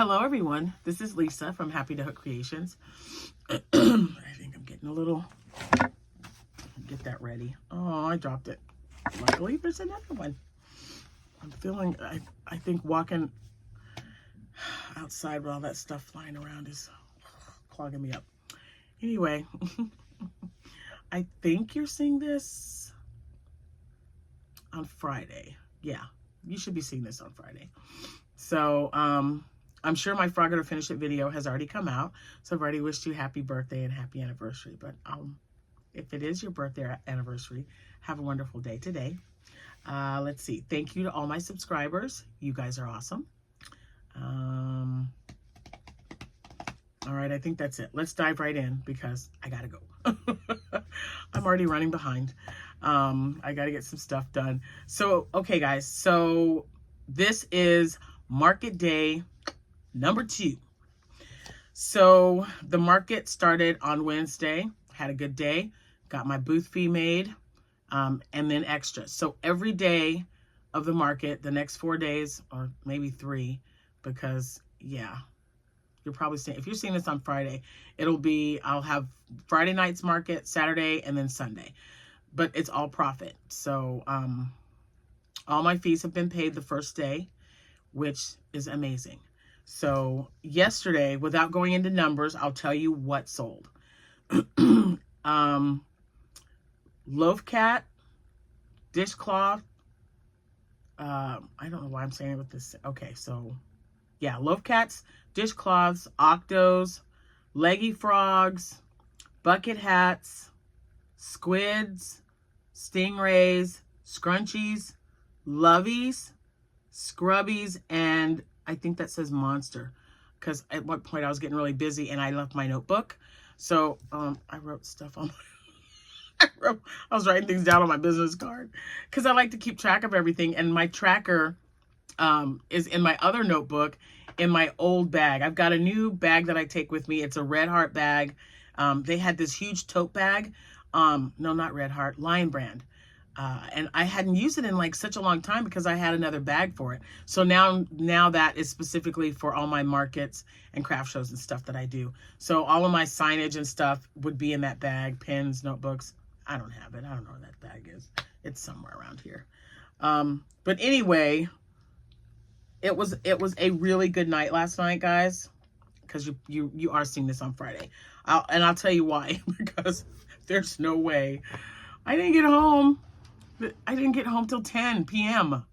Hello everyone, this is Lisa from Happytohook Creations. I think I'm getting a little, get that ready. Oh, I dropped it. Luckily there's another one. I'm feeling, I think walking outside with all that stuff flying around is clogging me up. Anyway, I think you're seeing this on Friday. Yeah, you should be seeing this on Friday. So, I'm sure my Frog to Finish It video has already come out. So I've already wished you happy birthday and happy anniversary. But if it is your birthday or anniversary, have a wonderful day today. Let's see. Thank you to all my subscribers. You guys are awesome. All right, I think that's it. Let's dive right in because I gotta go. I'm already running behind. I gotta get some stuff done. So, okay guys, so this is market day number 2. So the market started on Wednesday, had a good day, got my booth fee made, and then extra. So every day of the market, the next 4 days, or maybe 3, because yeah, you're probably seeing, if you're seeing this on Friday, it'll be, I'll have Friday night's market, Saturday, and then Sunday, but it's all profit. So all my fees have been paid the first day, which is amazing. So yesterday, without going into numbers, I'll tell you what sold. Loaf cat, dishcloth. I don't know why I'm saying it with this. Okay, so yeah, loaf cats, dishcloths, octos, leggy frogs, bucket hats, squids, stingrays, scrunchies, lovies, scrubbies, and I think that says monster, because at one point I was getting really busy and I left my notebook. So I wrote stuff on my, I was writing things down on my business card because I like to keep track of everything. And my tracker is in my other notebook in my old bag. I've got a new bag that I take with me. It's a Red Heart bag. They had this huge tote bag. No, not Red Heart, Lion Brand. And I hadn't used it in like such a long time because I had another bag for it. So now that is specifically for all my markets and craft shows and stuff that I do. So all of my signage and stuff would be in that bag, pens, notebooks. I don't have it. I don't know where that bag is. It's somewhere around here. But anyway, it was a really good night last night, guys, because you are seeing this on Friday. I'll tell you why, because there's no way. I didn't get home till 10 p.m.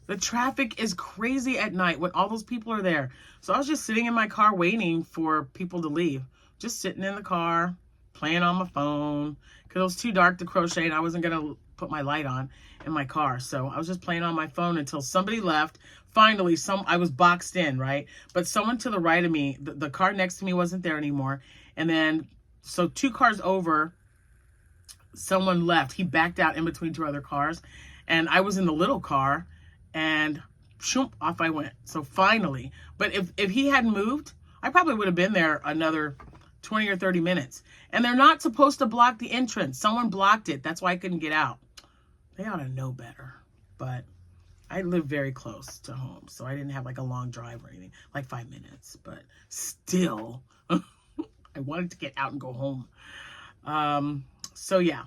The traffic is crazy at night when all those people are there. So I was just sitting in my car waiting for people to leave. Just sitting in the car, playing on my phone, because it was too dark to crochet and I wasn't going to put my light on in my car. So I was just playing on my phone until somebody left. Finally, I was boxed in, right? But someone to the right of me, the car next to me wasn't there anymore. And then, so 2 cars over, someone left. He backed out in between 2 other cars, and I was in the little car, and shoom, off I went. So finally, but if he hadn't moved, I probably would have been there another 20 or 30 minutes. And they're not supposed to block the entrance. Someone blocked it. That's why I couldn't get out. They ought to know better. But I live very close to home, so I didn't have like a long drive or anything, like 5 minutes. But still, I wanted to get out and go home. So yeah,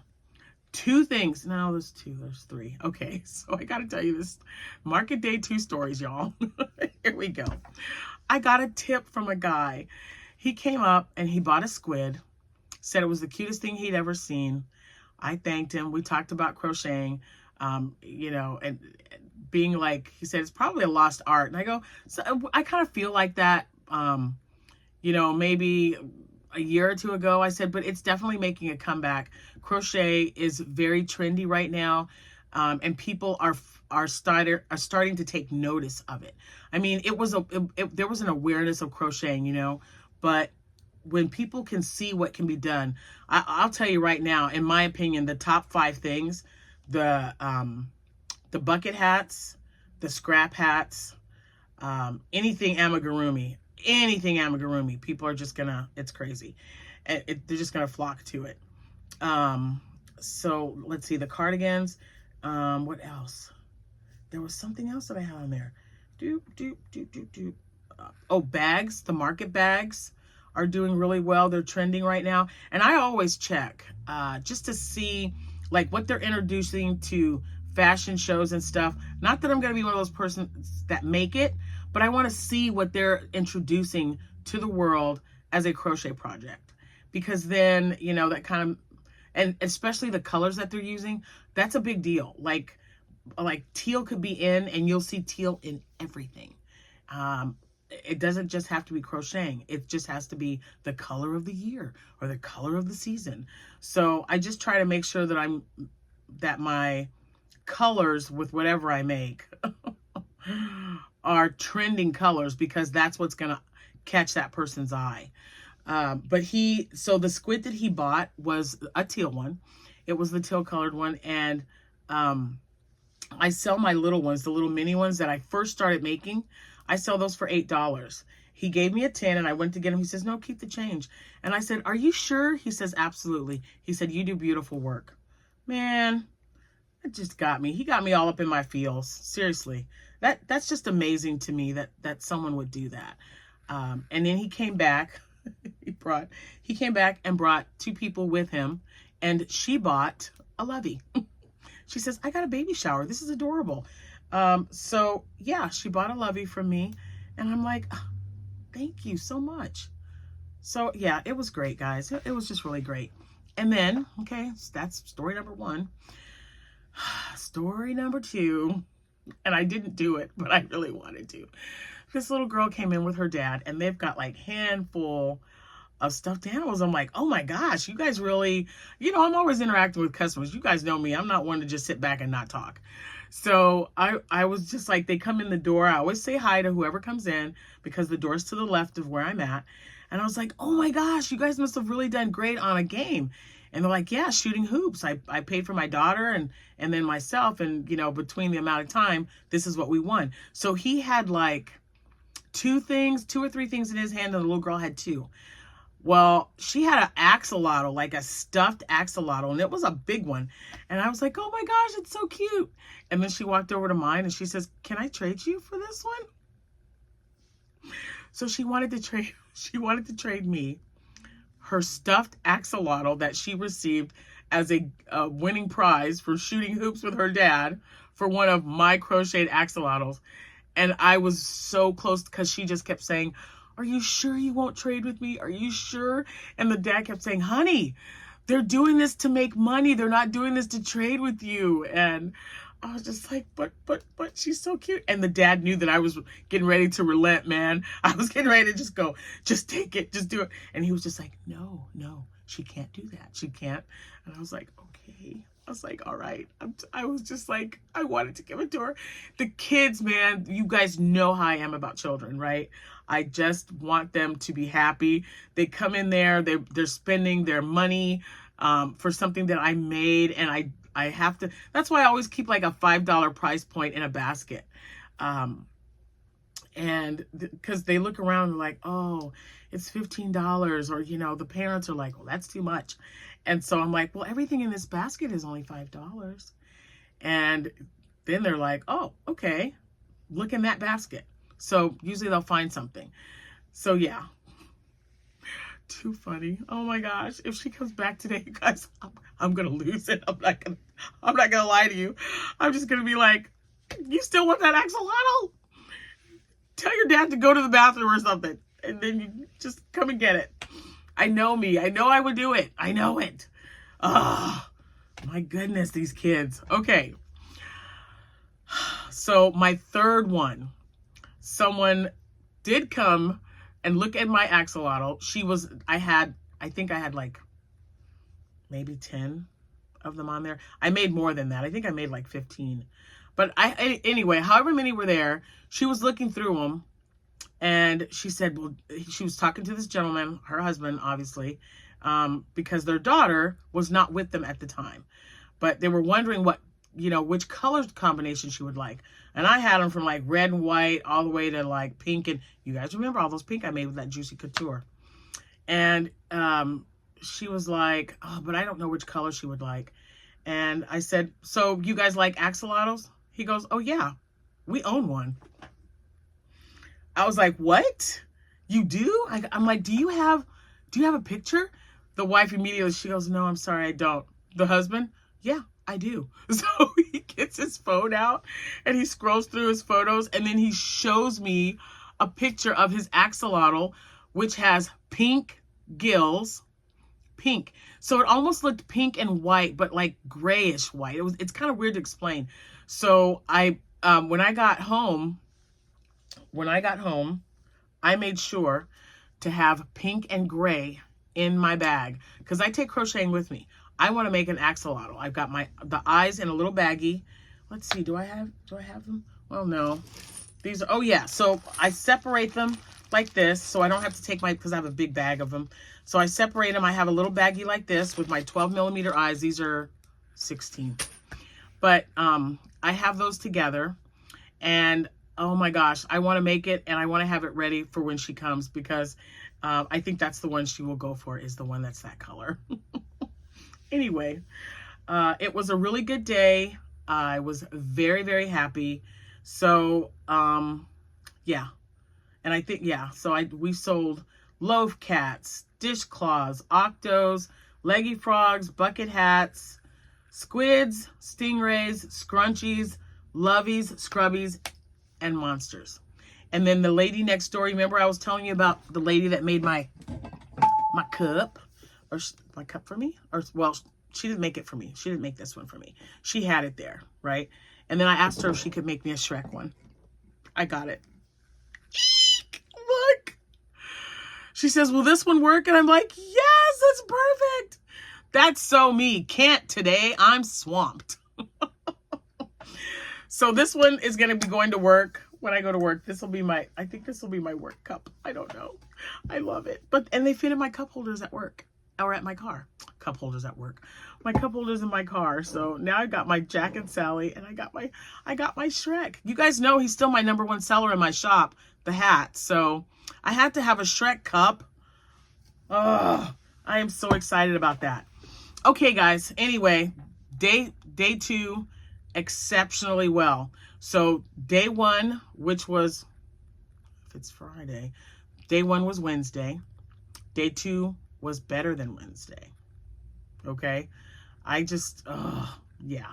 2 things. No, there's 2, there's 3. Okay, so I gotta tell you this market day 2 stories, y'all. Here we go. I got a tip from a guy. He came up and he bought a squid, said it was the cutest thing he'd ever seen. I thanked him. We talked about crocheting, you know, and being like, he said, it's probably a lost art. And I go, so I kind of feel like that, you know, maybe a year or 2 ago, I said, but it's definitely making a comeback. Crochet is very trendy right now, and people are starting to take notice of it. I mean, there was an awareness of crocheting, you know, but when people can see what can be done, I'll tell you right now, in my opinion, the top 5 things, the bucket hats, the scrap hats, anything amigurumi, people are just gonna, it's crazy. They're just gonna flock to it. So let's see, the cardigans. What else? There was something else that I had on there. bags, the market bags are doing really well. They're trending right now. And I always check just to see like what they're introducing to fashion shows and stuff. Not that I'm going to be one of those persons that make it, but I want to see what they're introducing to the world as a crochet project. Because then, you know, that kind of, and especially the colors that they're using, that's a big deal. Like teal could be in, and you'll see teal in everything. It doesn't just have to be crocheting. It just has to be the color of the year or the color of the season. So I just try to make sure that my colors with whatever I make are trending colors, because that's what's going to catch that person's eye. So the squid that he bought was a teal one. It was the teal colored one. And, I sell my little ones, the little mini ones that I first started making. I sell those for $8. He gave me a 10 and I went to get him. He says, no, keep the change. And I said, are you sure? He says, absolutely. He said, you do beautiful work. Man, it just got me. He got me all up in my feels. Seriously. That's just amazing to me that someone would do that. And then he came back. He came back and brought 2 people with him, and she bought a lovey. She says, I got a baby shower. This is adorable. So yeah, she bought a lovey from me, and I'm like, oh, thank you so much. So yeah, it was great, guys. It was just really great. And then, okay, so that's story number 1. Story number 2, and I didn't do it, but I really wanted to. This little girl came in with her dad, and they've got like handful of stuffed animals. I'm like, oh my gosh, you guys really, you know, I'm always interacting with customers. You guys know me. I'm not one to just sit back and not talk. So I was just like, they come in the door. I always say hi to whoever comes in, because the door's to the left of where I'm at. And I was like, oh my gosh, you guys must have really done great on a game. And they're like, yeah, shooting hoops. I paid for my daughter and then myself. And, you know, between the amount of time, this is what we won. So he had like 2 or 3 things in his hand, and the little girl had 2. Well, she had an axolotl, like a stuffed axolotl, and it was a big one. And I was like, oh my gosh, it's so cute. And then she walked over to mine and she says, can I trade you for this one? So she wanted to trade me her stuffed axolotl that she received as a winning prize for shooting hoops with her dad for one of my crocheted axolotls. And I was so close, because she just kept saying, are you sure you won't trade with me? Are you sure? And the dad kept saying, honey, they're doing this to make money. They're not doing this to trade with you. And I was just like, but she's so cute. And the dad knew that I was getting ready to relent, man. I was getting ready to just go, just take it, just do it. And he was just like, no, she can't do that. She can't. And I was like, okay. I was like, all right. I was just like, I wanted to give it to her. The kids, man, you guys know how I am about children, right? I just want them to be happy. They come in there, they're spending their money for something that I made, and I have to, that's why I always keep like a $5 price point in a basket. And because they look around and like, oh, it's $15, or, you know, the parents are like, well, that's too much. And so I'm like, well, everything in this basket is only $5. And then they're like, oh, okay, look in that basket. So usually they'll find something. So yeah, too funny. Oh my gosh. If she comes back today, you guys, I'm going to lose it. I'm not going to lie to you. I'm just going to be like, you still want that axolotl? Tell your dad to go to the bathroom or something, and then you just come and get it. I know me. I know I would do it. I know it. Oh, my goodness, these kids. Okay. So my third one, someone did come and look at my axolotl. I think I had like maybe 10 of them on there. I made more than that. I think I made like 15. But anyway, however many were there, she was looking through them, and she said, well, she was talking to this gentleman, her husband, obviously, because their daughter was not with them at the time. But they were wondering what, you know, which color combination she would like. And I had them from like red and white all the way to like pink. And you guys remember all those pink I made with that Juicy Couture. And she was like, oh, but I don't know which color she would like. And I said, so you guys like axolotls? He goes, oh yeah, we own one. I was like, what? You do? I'm like, do you have a picture? The wife immediately, she goes, no, I'm sorry, I don't. The husband, yeah, I do. So he gets his phone out and he scrolls through his photos, and then he shows me a picture of his axolotl, which has pink gills, pink. So it almost looked pink and white, but like grayish white. It's kind of weird to explain. So when I got home, I made sure to have pink and gray in my bag because I take crocheting with me. I want to make an axolotl. I've got the eyes in a little baggie. Let's see, do I have them? Well, no. These are, oh yeah, so I separate them like this so I don't have to take because I have a big bag of them. So I separate them. I have a little baggie like this with my 12mm eyes. These are 16. But I have those together, and oh my gosh, I want to make it, and I want to have it ready for when she comes because I think that's the one she will go for, is the one that's that color. Anyway, it was a really good day. I was very, very happy. So, yeah. And I think, yeah, so we sold loaf cats, dishcloths, octos, leggy frogs, bucket hats, squids, stingrays, scrunchies, lovies, scrubbies, and monsters. And then the lady next door, remember I was telling you about the lady that made my cup, or my cup for me? Or, well, she didn't make it for me. She didn't make this one for me. She had it there, right? And then I asked her if she could make me a Shrek one. I got it. Look. She says, will this one work? And I'm like, yes, it's perfect. That's so me. Can't today. I'm swamped. So this one is going to be going to work when I go to work. I think this will be my work cup. I don't know. I love it. And they fit in my cup holders at work or at my car. Cup holders at work. My cup holders in my car. So now I got my Jack and Sally, and I got my Shrek. You guys know he's still my #1 seller in my shop, the hat. So I had to have a Shrek cup. Oh, I am so excited about that. Okay, guys. Anyway, day 2, exceptionally well. So day 1, which was, if it's Friday, day 1 was Wednesday. Day 2 was better than Wednesday. Okay. Yeah.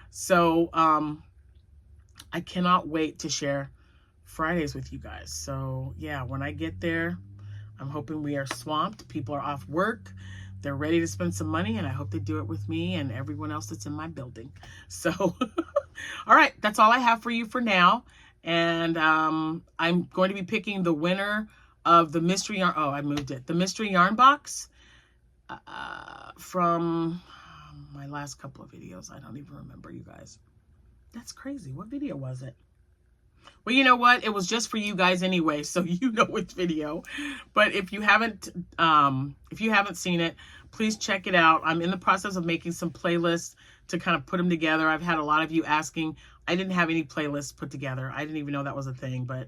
So, I cannot wait to share Fridays with you guys. So yeah, when I get there, I'm hoping we are swamped. People are off work. They're ready to spend some money, and I hope they do it with me and everyone else that's in my building. So, all right, that's all I have for you for now. And I'm going to be picking the winner of the mystery yarn. Oh, I moved it. The mystery yarn box from my last couple of videos. I don't even remember, you guys. That's crazy. What video was it? Well, you know what? It was just for you guys anyway, so you know which video. But if you haven't seen it, please check it out. I'm in the process of making some playlists to kind of put them together. I've had a lot of you asking. I didn't have any playlists put together. I didn't even know that was a thing, but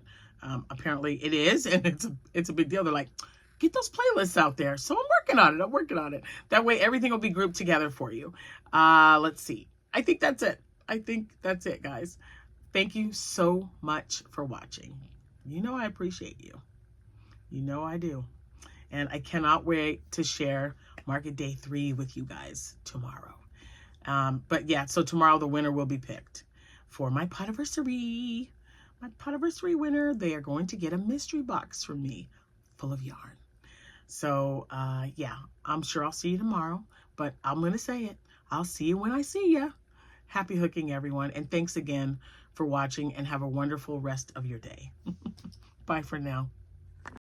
apparently it is, and it's a big deal. They're like, get those playlists out there. So I'm working on it. That way everything will be grouped together for you. Let's see. I think that's it, guys. Thank you so much for watching. You know I appreciate you. You know I do. And I cannot wait to share Market Day 3 with you guys tomorrow. But yeah, so tomorrow the winner will be picked for my Potiversary. My Potiversary winner, they are going to get a mystery box from me full of yarn. So yeah, I'm sure I'll see you tomorrow, but I'm going to say it. I'll see you when I see you. Happy hooking, everyone. And thanks again for watching, and have a wonderful rest of your day. Bye for now.